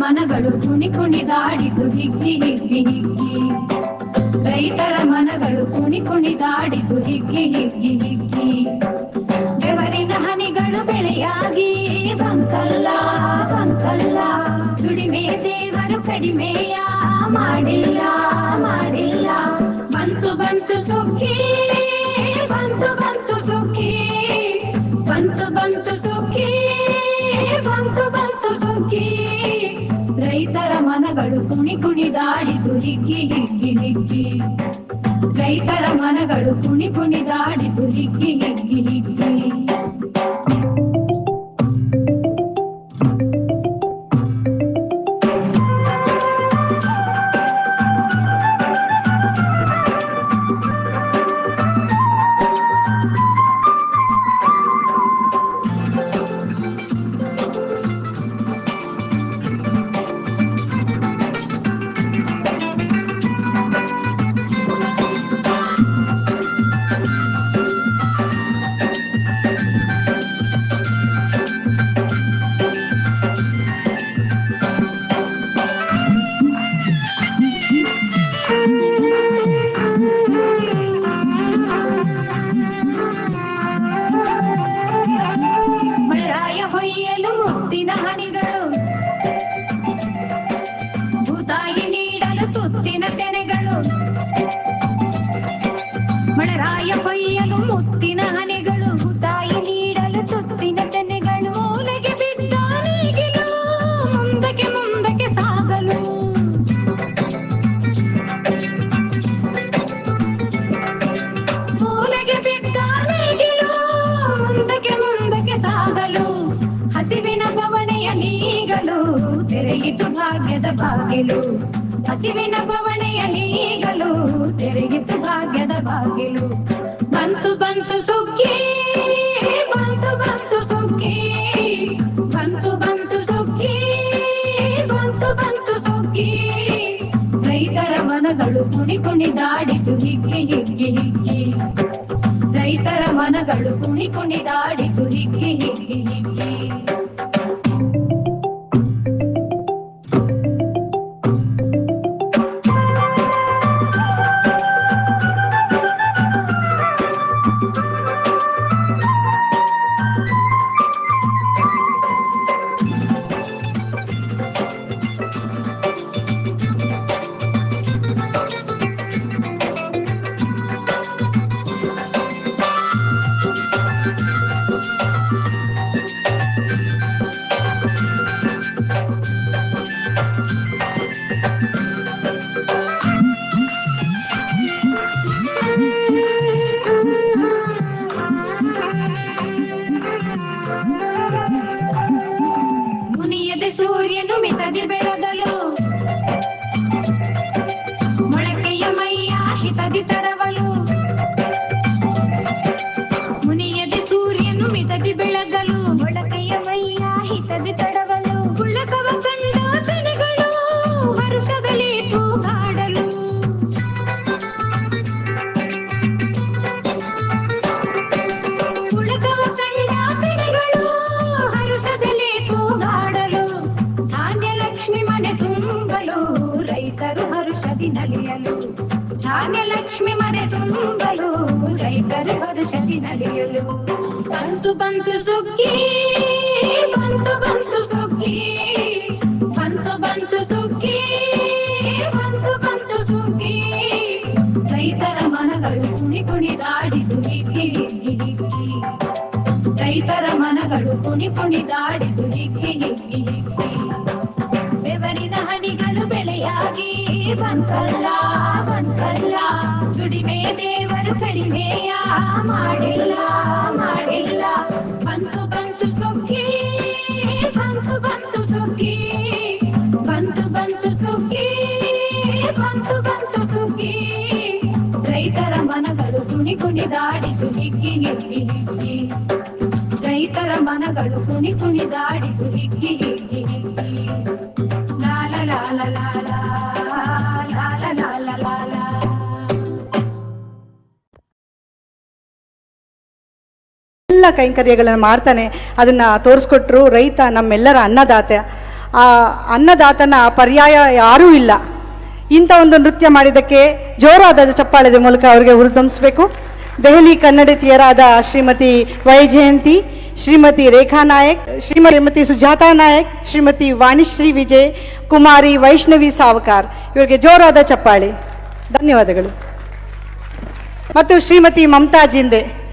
ಮನಗಳು ಕುಣಿ ಕುಣಿದಾಡಿತು ಹಿಗ್ಗಿ ಹಿಗ್ಗಿ ಹಿಗ್ಗಿ, ರೈತರ ಮನಗಳು ಕುಣಿ ಕುಣಿದಾಡಿತು ಹಿಗ್ಗಿ ಹಿಗ್ಗಿ ಹಿಗ್ಗಿ. ಬೆವರಿನ ಹನಿಗಳು ಬೆಳೆಯಾಗಿ ಬಂತಲ್ಲ ಬಂತಲ್ಲ, ದುಡಿಮೆ ದೇವರು ಕಡಿಮೆಯ ಮಾಡಿಲ್ಲ ಮಾಡಿಲ್ಲ. ಬಂತು ಬಂತು ಸುಖಿ ಬಂತು ಬಂತು ಸುಖಿ, ಬಂತು ಬಂತು ಸುಖಿ ಬಂತು ಬಂತು ಸುಖಿ. ರೈತರ ಮನಗಳು ಕುಣಿ ಕುಣಿದಾಡಿತು ಹಿಗ್ಗಿ ಹಿಗ್ಗಿ ಹಿಗ್ಗಿ, ರೈತರ ಮನಗಳು ಕುಣಿ ಕುಣಿದಾಡಿತು ಹಿಗ್ಗಿ ಹಿಗ್ಗಿ ಹಿಗ್ಗಿ. ಹೊಯ್ಯಲು ಮುತ್ತಿನ ಹನಿಗಳು, ಭೂತಾಯಿ ನೀಡಲು ತುತ್ತಿನ ತೆನೆಗಳು. ಮಳರಾಯ ಹೊಯ್ಯಲು ಮುತ್ತಿನ ಹನಿಗಳು, ಭೂತಾಯಿ ನೀಡಲು ತುತ್ತಿನ ತೆನೆಗಳು. ಮೂಲೆಗೆ ಬಿದ್ದ ನೇಗಿಲು ಮುಂದಕ್ಕೆ ಮುಂದಕ್ಕೆ ಸಾಗಲು, ಮೂಲೆಗೆ ಬಿದ್ದ ನೇಗಿಲು ಮುಂದಕ್ಕೆ ಮುಂದಕ್ಕೆ ಸಾಗಲು. ಹಸಿವಿನ ಬವಣೆಯ ನೀಗಲು ತೆರೆಯಿತು ಭಾಗ್ಯದ ಬಾಗಿಲು, ಹಸಿವಿನ ಬವಣೆಯ ನೀಗಲು ತೆರೆಯಿತು ಭಾಗ್ಯದ ಬಾಗಿಲು. ಬಂತು ಬಂತು ಸುಗ್ಗಿ ಬಂತು ಬಂತು ಸುಗ್ಗಿ, ಬಂತು ಬಂತು ಸುಗ್ಗಿ ಬಂತು ಬಂತು ಸುಗ್ಗಿ. ರೈತರ ಮನಗಳು ಕುಣಿ ಕುಣಿದಾಡಿತು ಹಿಗ್ಗಿ ಹಿಗ್ಗಿ ಹಿಗ್ಗಿ, ರೈತರ ಮನಗಳು ಕುಣಿ ಕುಣಿದಾಡಿತು ಹಿಗ್ಗಿ ಹಿಗ್ಗಿ ಹಿಗ್ಗಿ. ಮುನಿಯದೆ ಸೂರ್ಯನು ಮಿತದಿ ಬೆಳಗಲು, ಮೊಳಕೆಯ ಮೈಯ ಹಿತದಿ ತಡವಲು. ಮುನಿಯದೆ ಸೂರ್ಯನು ಮಿತದಿ ಬೆಳಗಲು, ಮೊಳಕೆಯ ಮೈಯ ಹಿತದಿ ತಡವಲು. ಉಳ್ಳಕವ ಕಂಡ ತೆನೆಗಳು ಹರುಷದಲ್ಲಿ ತೂಗಾಡಲು, ಉಳ್ಳಕವ ಕಂಡ ತೆನೆಗಳು ಹರುಷದಲ್ಲಿ ತೂಗಾಡಲು. ಧಾನ್ಯಲಕ್ಷ್ಮಿ ಮನೆ ತುಂಬಲು ರೈತರು ಹರುಷದಿ ನಲಿಯಲು, ಧಾನ್ಯಲಕ್ಷ್ಮಿ ಮನೆ ತುಂಬಲು ರೈತರು ಹರುಷದಿ ನಲಿಯಲು. ಬಂತು ಬಂತು ಸುಗ್ಗಿ ಬಂತು ಬಂತು ಸುಗ್ಗಿ, ಬಂತು ಬಂತು ಸುಗ್ಗಿ ಬಂತು ಬಂತು ಸುಗ್ಗಿ. ರೈತರ ಮನಗಳು ಕುಣಿ ಕುಣಿದಾಡಿದು ಹಿಗ್ಗಿ ಹಿಗ್ಗಿ ಹಿಗ್ಗಿ. ರೈತರ ಮನಗಳು ಕುಣಿ ಕುಣಿದಾಡಿದು ಹಿಗ್ಗಿ ಹಿಗ್ಗಿ ಹಿಗ್ಗಿ. ಬೆವರಿನ ಹನಿಗಳು ಬೆಳೆಯಾಗಿ ಬಂತಲ್ಲ ಬಂತಲ್ಲ, ದುಡಿಮೆ ದೇವರು ಕಡಿಮೆಯ ಮಾಡಿಲ್ಲ ಮಾಡಿಲ್ಲ. ಬಂತು ಬಂತು ಸುಗ್ಗಿ, ಬಂತು ಬಂತು ಸುಗ್ಗಿ, ಬಂತು ಬಂತು ಸುಗ್ಗಿ, ಬಂತು ಬಂತು ಸುಗ್ಗಿ. ರೈತರ ಮನಗಳು ಕುಣಿ ಕುಣಿದಾಡಿತು ಹಿಗ್ಗಿ ಹಿಗ್ಗಿ ಹಿಗ್ಗಿ. ರೈತರ ಮನಗಳು ಕುಣಿ ಕುಣಿದಾಡಿತು ಹಿಗ್ಗಿ ಹಿಗ್ಗಿ ಹಿಗ್ಗಿ. ಲಾಲ ಲಾಲ ಲಾಲ ಲಾಲ ಲಾಲ ಲಾಲ. ಎಲ್ಲ ಕೈಂಕರ್ಯಗಳನ್ನು ಮಾಡ್ತಾನೆ. ಅದನ್ನ ತೋರಿಸ್ಕೊಟ್ರು. ರೈತ ನಮ್ಮೆಲ್ಲರ ಅನ್ನದಾತ. ಆ ಅನ್ನದಾತನ ಪರ್ಯಾಯ ಯಾರೂ ಇಲ್ಲ. ಇಂಥ ಒಂದು ನೃತ್ಯ ಮಾಡಿದ್ದಕ್ಕೆ ಜೋರಾದ ಚಪ್ಪಾಳದ ಮೂಲಕ ಅವರಿಗೆ ಹುರಿದುಂಬಿಸಬೇಕು. ದೆಹಲಿ ಕನ್ನಡತಿಯರಾದ ಶ್ರೀಮತಿ ವೈಜಯಂತಿ, ಶ್ರೀಮತಿ ರೇಖಾ ನಾಯಕ್, ಶ್ರೀಮತಿ ಸುಜಾತಾ ನಾಯಕ್, ಶ್ರೀಮತಿ ವಾಣಿಶ್ರೀ ವಿಜಯ್, ಕುಮಾರಿ ವೈಷ್ಣವಿ ಸಾವಕಾರ್, ಇವರಿಗೆ ಜೋರಾದ ಚಪ್ಪಾಳೆ. ಧನ್ಯವಾದಗಳು. ಮತ್ತು ಶ್ರೀಮತಿ ಮಮತಾ ಜಿಂದೆ.